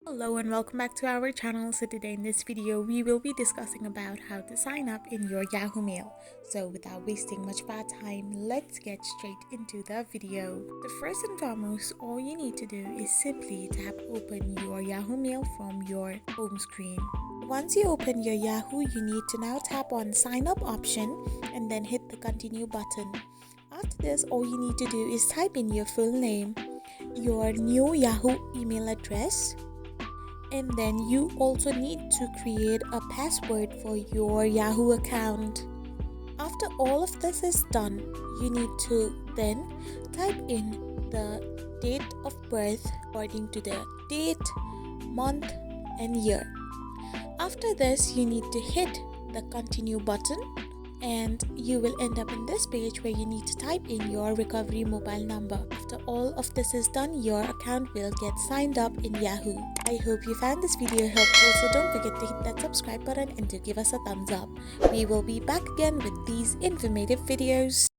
Hello and welcome back to our channel. So today in this video we will be discussing about how to sign up in your Yahoo Mail. So without wasting much of our time, let's get straight into the video. The first and foremost, all you need to do is simply tap open your Yahoo Mail from your home screen. Once you open your Yahoo, you need to now tap on sign up option and then hit the continue button. After this, all you need to do is type in your full name, your new Yahoo email address, and then you also need to create a password for your Yahoo account. After all of this is done, you need to then type in the date of birth according to the date, month, and year. After this, you need to hit the continue button and you will end up in this page where you need to type in your recovery mobile number. After all of this is done, your account will get signed up in Yahoo. I hope you found this video helpful, so don't forget to hit that subscribe button and to give us a thumbs up. We will be back again with these informative videos.